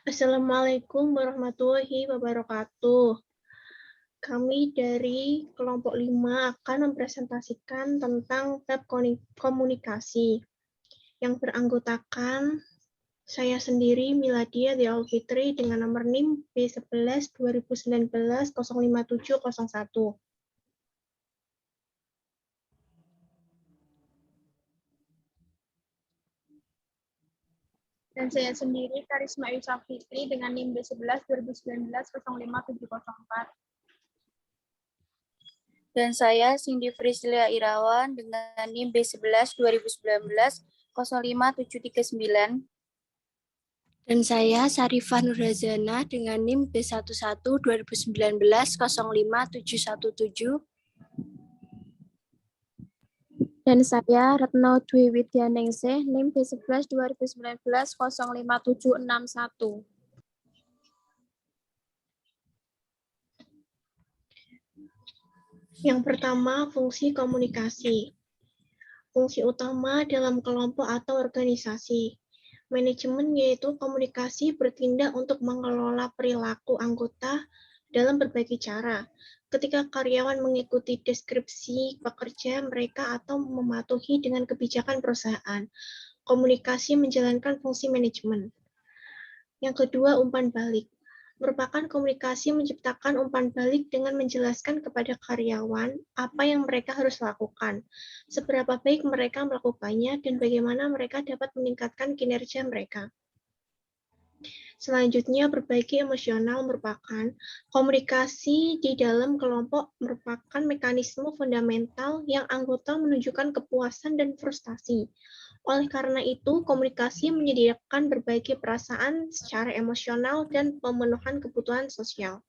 Assalamualaikum warahmatullahi wabarakatuh. Kami dari kelompok 5 akan mempresentasikan tentang web komunikasi yang beranggotakan saya sendiri, Miladia Dial Fitri, dengan nomor NIM B11 2019 05701. Dan saya sendiri, Karisma Yusuf Fitri, dengan NIM B11 2019 05704. Dan saya, Cindy Priscilia Irawan, dengan NIM B11 2019 05739. Dan saya, Sarifah Nurhazana, dengan NIM B11 2019 05717. Dan saya, Retno Dwi Widyaningsih, NIM B11 2019 05761. Yang pertama, fungsi komunikasi. Fungsi utama dalam kelompok atau organisasi. Manajemen yaitu komunikasi bertindak untuk mengelola perilaku anggota dalam berbagai cara. Ketika karyawan mengikuti deskripsi pekerja mereka atau mematuhi dengan kebijakan perusahaan, komunikasi menjalankan fungsi manajemen. Yang kedua, umpan balik. Merupakan komunikasi menciptakan umpan balik dengan menjelaskan kepada karyawan apa yang mereka harus lakukan, seberapa baik mereka melakukannya, dan bagaimana mereka dapat meningkatkan kinerja mereka. Selanjutnya, berbagi emosional merupakan komunikasi di dalam kelompok merupakan mekanisme fundamental yang anggota menunjukkan kepuasan dan frustasi. Oleh karena itu, komunikasi menyediakan berbagai perasaan secara emosional dan pemenuhan kebutuhan sosial.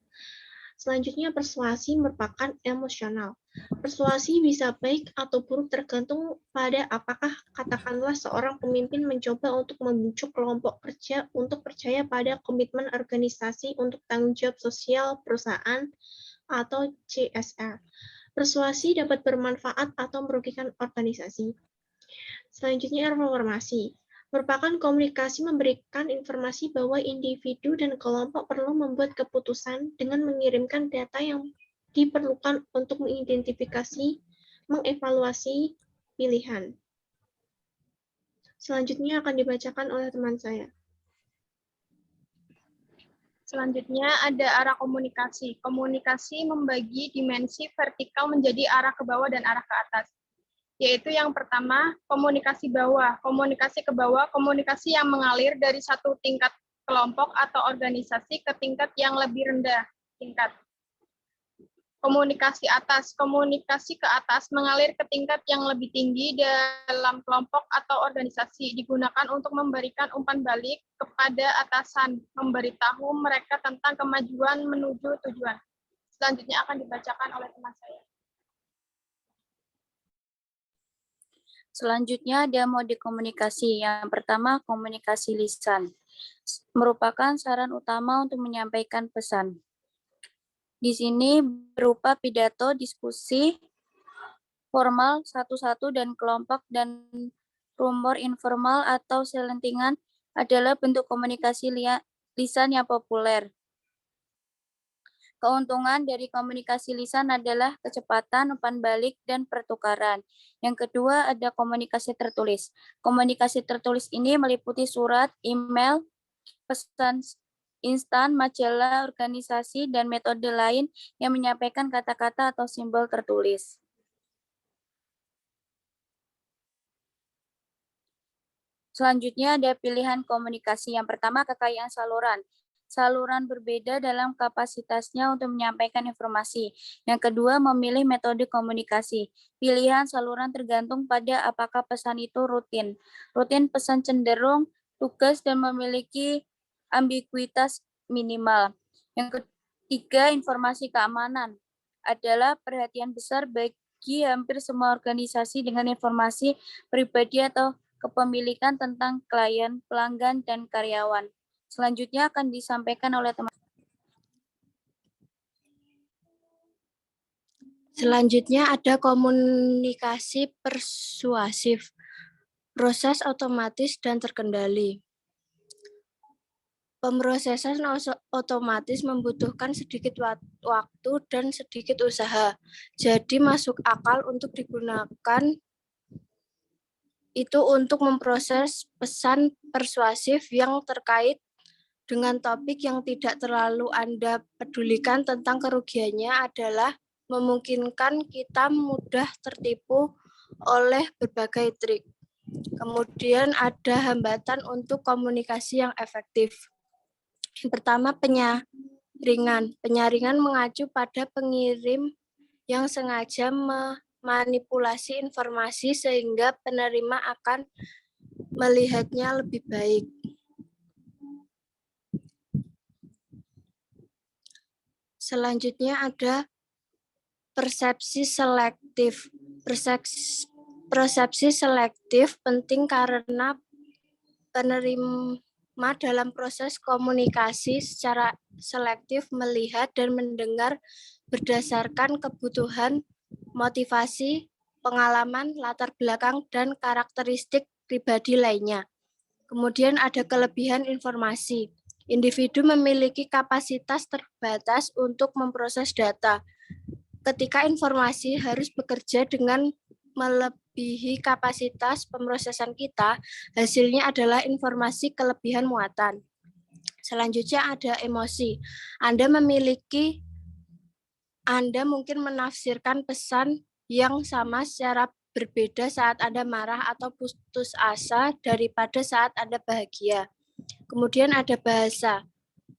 Selanjutnya, persuasi merupakan emosional. Persuasi bisa baik atau buruk tergantung pada apakah katakanlah seorang pemimpin mencoba untuk membujuk kelompok kerja untuk percaya pada komitmen organisasi untuk tanggung jawab sosial perusahaan atau CSR. Persuasi dapat bermanfaat atau merugikan organisasi. Selanjutnya, informasi merupakan komunikasi memberikan informasi bahwa individu dan kelompok perlu membuat keputusan dengan mengirimkan data yang diperlukan untuk mengidentifikasi, mengevaluasi pilihan. Selanjutnya akan dibacakan oleh teman saya. Selanjutnya ada arah komunikasi. Komunikasi membagi dimensi vertikal menjadi arah ke bawah dan arah ke atas. Yaitu yang pertama, komunikasi bawah. Komunikasi ke bawah, komunikasi yang mengalir dari satu tingkat kelompok atau organisasi ke tingkat yang lebih rendah tingkat. Komunikasi atas, komunikasi ke atas mengalir ke tingkat yang lebih tinggi dalam kelompok atau organisasi, digunakan untuk memberikan umpan balik kepada atasan, memberitahu mereka tentang kemajuan menuju tujuan. Selanjutnya akan dibacakan oleh teman saya. Selanjutnya ada mode komunikasi. Yang pertama, komunikasi lisan. Merupakan saran utama untuk menyampaikan pesan. Di sini berupa pidato, diskusi, formal, satu-satu, dan kelompok, dan rumor informal atau selentingan adalah bentuk komunikasi lisan yang populer. Keuntungan dari komunikasi lisan adalah kecepatan, umpan balik, dan pertukaran. Yang kedua ada komunikasi tertulis. Komunikasi tertulis ini meliputi surat, email, pesan instan, majalah, organisasi, dan metode lain yang menyampaikan kata-kata atau simbol tertulis. Selanjutnya ada pilihan komunikasi. Yang pertama, kekayaan saluran. Saluran berbeda dalam kapasitasnya untuk menyampaikan informasi. Yang kedua, memilih metode komunikasi. Pilihan saluran tergantung pada apakah pesan itu rutin. Rutin pesan cenderung, tugas, dan memiliki ambiguitas minimal. Yang ketiga, informasi keamanan adalah perhatian besar bagi hampir semua organisasi dengan informasi pribadi atau kepemilikan tentang klien, pelanggan, dan karyawan. Selanjutnya akan disampaikan oleh teman. Selanjutnya ada komunikasi persuasif, proses otomatis dan terkendali. Pemrosesan otomatis membutuhkan sedikit waktu dan sedikit usaha. Jadi masuk akal untuk digunakan itu untuk memproses pesan persuasif yang terkait dengan topik yang tidak terlalu Anda pedulikan tentang kerugiannya adalah memungkinkan kita mudah tertipu oleh berbagai trik. Kemudian ada hambatan untuk komunikasi yang efektif. Yang pertama, penyaringan. Penyaringan mengacu pada pengirim yang sengaja memanipulasi informasi sehingga penerima akan melihatnya lebih baik. Selanjutnya ada persepsi selektif. Persepsi selektif penting karena penerima dalam proses komunikasi secara selektif melihat dan mendengar berdasarkan kebutuhan, motivasi, pengalaman, latar belakang, dan karakteristik pribadi lainnya. Kemudian ada kelebihan informasi. Individu memiliki kapasitas terbatas untuk memproses data. Ketika informasi harus bekerja dengan melebihi kapasitas pemrosesan kita, hasilnya adalah informasi kelebihan muatan. Selanjutnya ada emosi. Anda mungkin menafsirkan pesan yang sama secara berbeda saat Anda marah atau putus asa daripada saat Anda bahagia. Kemudian ada bahasa.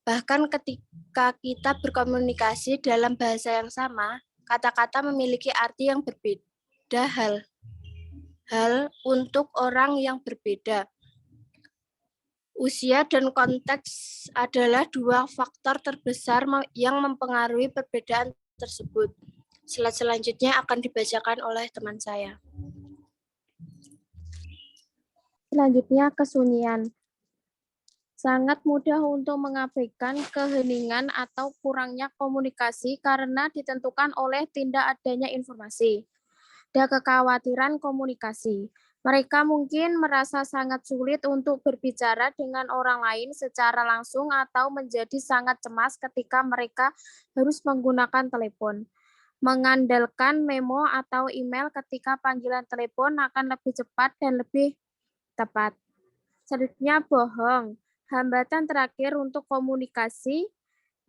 Bahkan ketika kita berkomunikasi dalam bahasa yang sama, kata-kata memiliki arti yang berbeda hal untuk orang yang berbeda. Usia dan konteks adalah dua faktor terbesar yang mempengaruhi perbedaan tersebut. Slide selanjutnya akan dibacakan oleh teman saya. Selanjutnya, kesunyian. Sangat mudah untuk mengabaikan keheningan atau kurangnya komunikasi karena ditentukan oleh tidak adanya informasi dan kekhawatiran komunikasi. Mereka mungkin merasa sangat sulit untuk berbicara dengan orang lain secara langsung atau menjadi sangat cemas ketika mereka harus menggunakan telepon. Mengandalkan memo atau email ketika panggilan telepon akan lebih cepat dan lebih tepat. Selanjutnya, bohong. Hambatan terakhir untuk komunikasi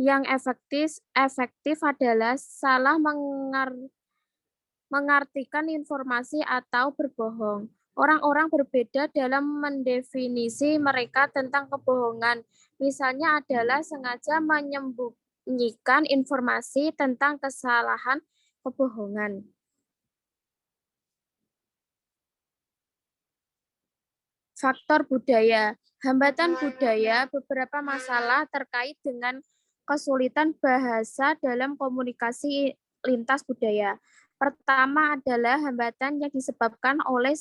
yang efektif adalah salah mengartikan informasi atau berbohong. Orang-orang berbeda dalam mendefinisi mereka tentang kebohongan. Misalnya adalah sengaja menyembunyikan informasi tentang kesalahan kebohongan. Faktor budaya. Hambatan budaya, beberapa masalah terkait dengan kesulitan bahasa dalam komunikasi lintas budaya. Pertama adalah hambatan yang disebabkan oleh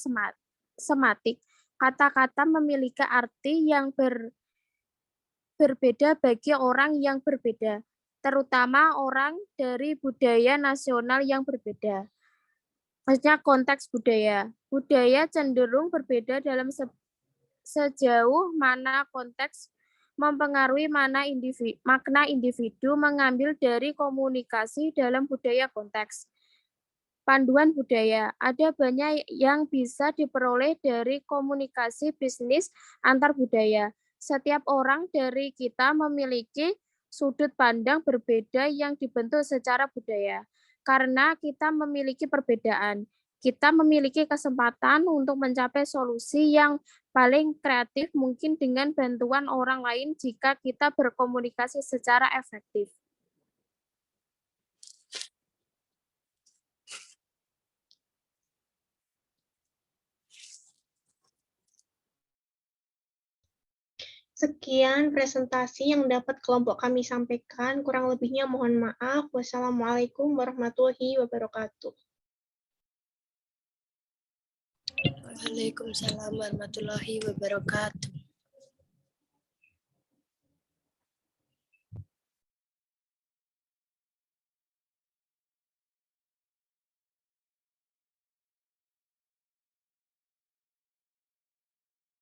sematik. Kata-kata memiliki arti yang berbeda bagi orang yang berbeda, terutama orang dari budaya nasional yang berbeda. Maksudnya konteks budaya. Budaya cenderung berbeda dalam sejauh mana konteks mempengaruhi makna individu mengambil dari komunikasi dalam budaya konteks. Panduan budaya. Ada banyak yang bisa diperoleh dari komunikasi bisnis antar budaya. Setiap orang dari kita memiliki sudut pandang berbeda yang dibentuk secara budaya. Karena kita memiliki perbedaan, kita memiliki kesempatan untuk mencapai solusi yang paling kreatif mungkin dengan bantuan orang lain jika kita berkomunikasi secara efektif. Sekian presentasi yang dapat kelompok kami sampaikan. Kurang lebihnya mohon maaf. Wassalamualaikum warahmatullahi wabarakatuh. Waalaikumsalam warahmatullahi wabarakatuh.